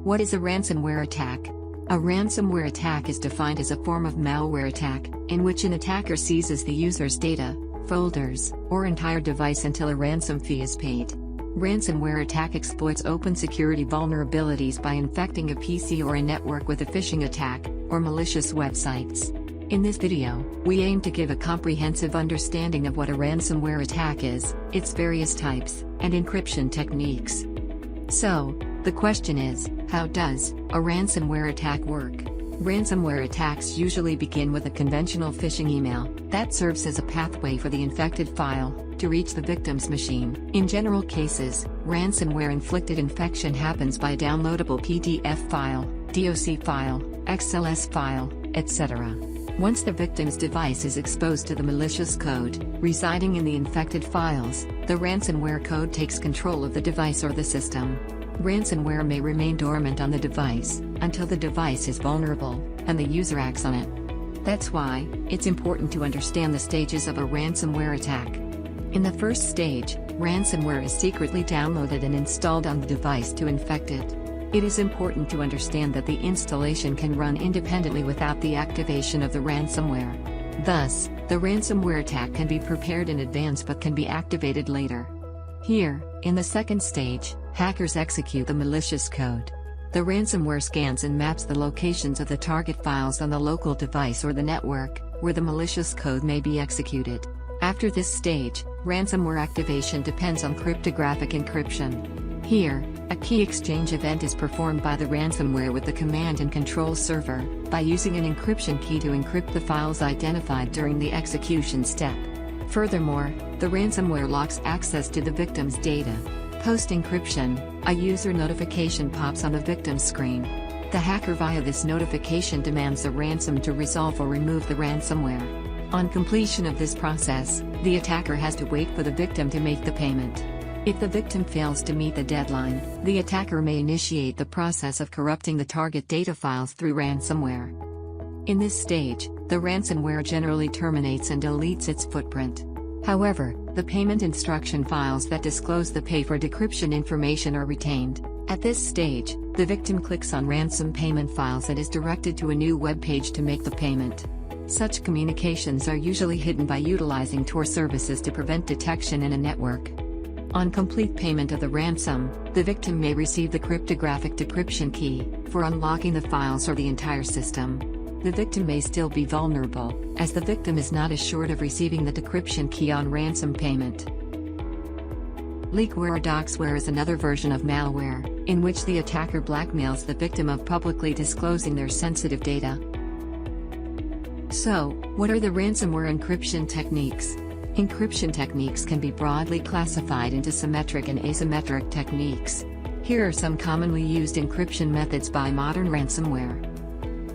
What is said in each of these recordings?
What is a ransomware attack? A ransomware attack is defined as a form of malware attack, in which an attacker seizes the user's data, folders, or entire device until a ransom fee is paid. Ransomware attack exploits open security vulnerabilities by infecting a PC or a network with a phishing attack, or malicious websites. In this video, we aim to give a comprehensive understanding of what a ransomware attack is, its various types, and encryption techniques. So, the question is, how does a ransomware attack work? Ransomware attacks usually begin with a conventional phishing email that serves as a pathway for the infected file to reach the victim's machine. In general cases, ransomware-inflicted infection happens by a downloadable PDF file, DOC file, XLS file, etc. Once the victim's device is exposed to the malicious code residing in the infected files, the ransomware code takes control of the device or the system. Ransomware may remain dormant on the device until the device is vulnerable and the user acts on it. That's why it's important to understand the stages of a ransomware attack. In the first stage, ransomware is secretly downloaded and installed on the device to infect it. It is important to understand that the installation can run independently without the activation of the ransomware. Thus, the ransomware attack can be prepared in advance but can be activated later. Here, in the second stage, hackers execute the malicious code. The ransomware scans and maps the locations of the target files on the local device or the network, where the malicious code may be executed. After this stage, ransomware activation depends on cryptographic encryption. Here, a key exchange event is performed by the ransomware with the command and control server, by using an encryption key to encrypt the files identified during the execution step. Furthermore, the ransomware locks access to the victim's data. Post-encryption, a user notification pops on the victim's screen. The hacker via this notification demands the ransom to resolve or remove the ransomware. On completion of this process, the attacker has to wait for the victim to make the payment. If the victim fails to meet the deadline, the attacker may initiate the process of corrupting the target data files through ransomware. In this stage, the ransomware generally terminates and deletes its footprint. However, the payment instruction files that disclose the pay for decryption information are retained. At this stage, the victim clicks on ransom payment files and is directed to a new web page to make the payment. Such communications are usually hidden by utilizing Tor services to prevent detection in a network. On complete payment of the ransom, the victim may receive the cryptographic decryption key for unlocking the files or the entire system. The victim may still be vulnerable, as the victim is not assured of receiving the decryption key on ransom payment. Leakware or doxware is another version of malware, in which the attacker blackmails the victim of publicly disclosing their sensitive data. So, what are the ransomware encryption techniques? Encryption techniques can be broadly classified into symmetric and asymmetric techniques. Here are some commonly used encryption methods by modern ransomware.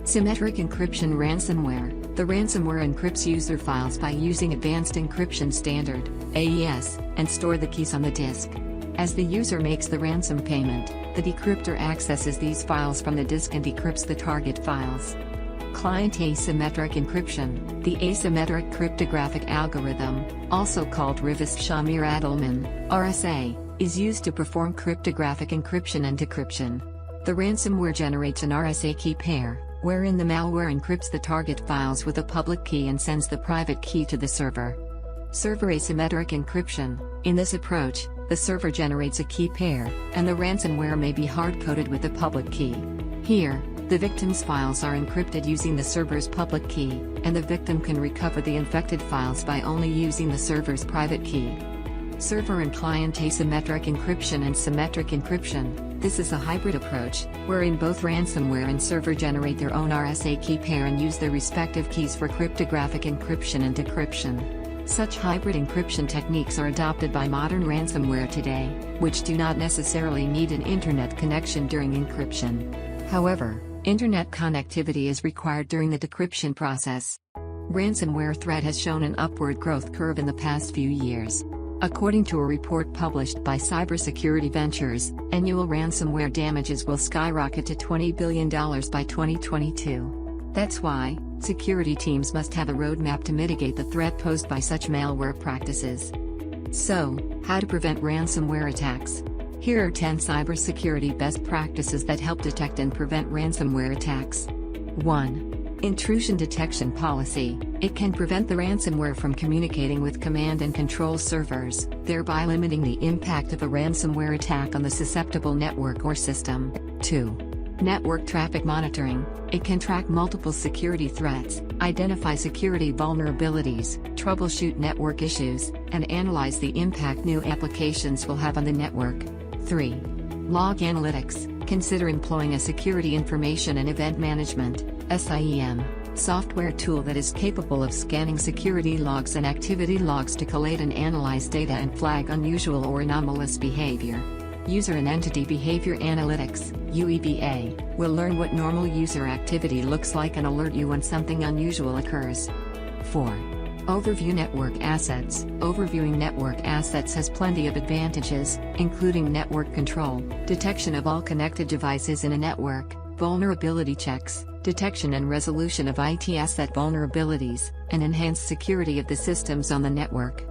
Symmetric encryption ransomware. The ransomware encrypts user files by using Advanced Encryption Standard, AES, and store the keys on the disk. As the user makes the ransom payment, the decryptor accesses these files from the disk and decrypts the target files. Client asymmetric encryption. The asymmetric cryptographic algorithm, also called Reverse-Shamir-Adleman, RSA, is used to perform cryptographic encryption and decryption. The ransomware generates an RSA key pair, wherein the malware encrypts the target files with a public key and sends the private key to the server. Server asymmetric encryption. In this approach, the server generates a key pair, and the ransomware may be hard-coded with a public key. Here, the victim's files are encrypted using the server's public key, and the victim can recover the infected files by only using the server's private key. Server and client asymmetric encryption and symmetric encryption. This is a hybrid approach, wherein both ransomware and server generate their own RSA key pair and use their respective keys for cryptographic encryption and decryption. Such hybrid encryption techniques are adopted by modern ransomware today, which do not necessarily need an internet connection during encryption. However, internet connectivity is required during the decryption process. Ransomware threat has shown an upward growth curve in the past few years. According to a report published by Cybersecurity Ventures, annual ransomware damages will skyrocket to $20 billion by 2022. That's why, security teams must have a roadmap to mitigate the threat posed by such malware practices. So, how to prevent ransomware attacks? Here are 10 cybersecurity best practices that help detect and prevent ransomware attacks. 1. Intrusion detection policy. It can prevent the ransomware from communicating with command and control servers, thereby limiting the impact of a ransomware attack on the susceptible network or system. 2. Network traffic monitoring. It can track multiple security threats, identify security vulnerabilities, troubleshoot network issues, and analyze the impact new applications will have on the network. 3. Log analytics. Consider employing a security information and event management (SIEM) software tool that is capable of scanning security logs and activity logs to collate and analyze data and flag unusual or anomalous behavior. User and Entity Behavior Analytics (UEBA) will learn what normal user activity looks like and alert you when something unusual occurs. 4. Overview network assets. Overviewing network assets has plenty of advantages, including network control, detection of all connected devices in a network, vulnerability checks, detection and resolution of IT asset vulnerabilities, and enhanced security of the systems on the network.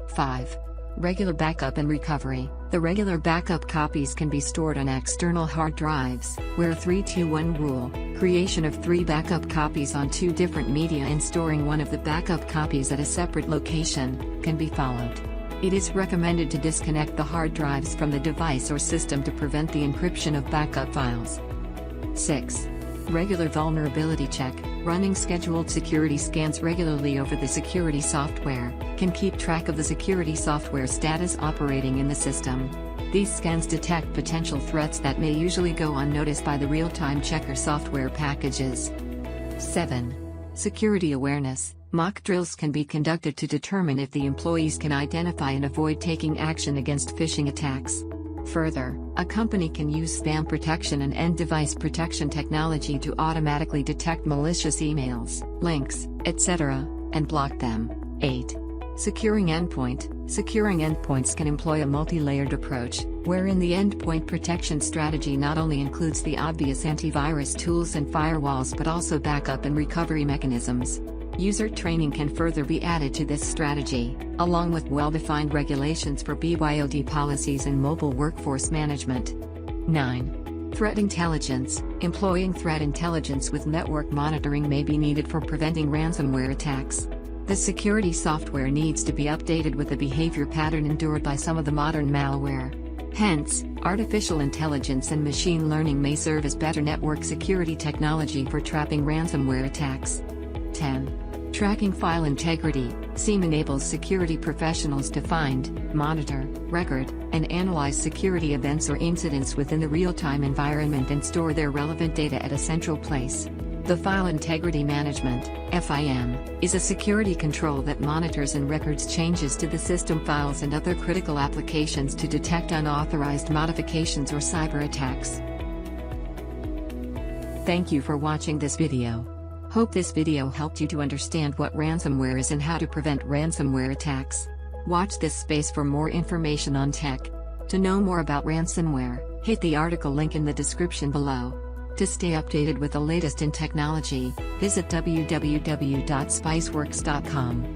5. Regular backup and recovery. The regular backup copies can be stored on external hard drives, where 3-2-1 rule, creation of 3 backup copies on 2 different media and storing one of the backup copies at a separate location, can be followed. It is recommended to disconnect the hard drives from the device or system to prevent the encryption of backup files. 6. Regular vulnerability check. Running scheduled security scans regularly over the security software can keep track of the security software status operating in the system. These scans detect potential threats that may usually go unnoticed by the real-time checker software packages. 7. Security awareness. Mock drills can be conducted to determine if the employees can identify and avoid taking action against phishing attacks. Further, a company can use spam protection and end-device protection technology to automatically detect malicious emails, links, etc., and block them. 8. Securing endpoint. Securing endpoints can employ a multi-layered approach, wherein the endpoint protection strategy not only includes the obvious antivirus tools and firewalls but also backup and recovery mechanisms. User training can further be added to this strategy, along with well-defined regulations for BYOD policies and mobile workforce management. 9. Threat intelligence. Employing threat intelligence with network monitoring may be needed for preventing ransomware attacks. The security software needs to be updated with the behavior pattern endured by some of the modern malware. Hence, artificial intelligence and machine learning may serve as better network security technology for trapping ransomware attacks. 10. Tracking file integrity. SIEM enables security professionals to find, monitor, record, and analyze security events or incidents within the real-time environment and store their relevant data at a central place. The File Integrity Management (FIM) is a security control that monitors and records changes to the system files and other critical applications to detect unauthorized modifications or cyber attacks. Thank you for watching this video. Hope this video helped you to understand what ransomware is and how to prevent ransomware attacks. Watch this space for more information on tech. To know more about ransomware, hit the article link in the description below. To stay updated with the latest in technology, visit www.spiceworks.com.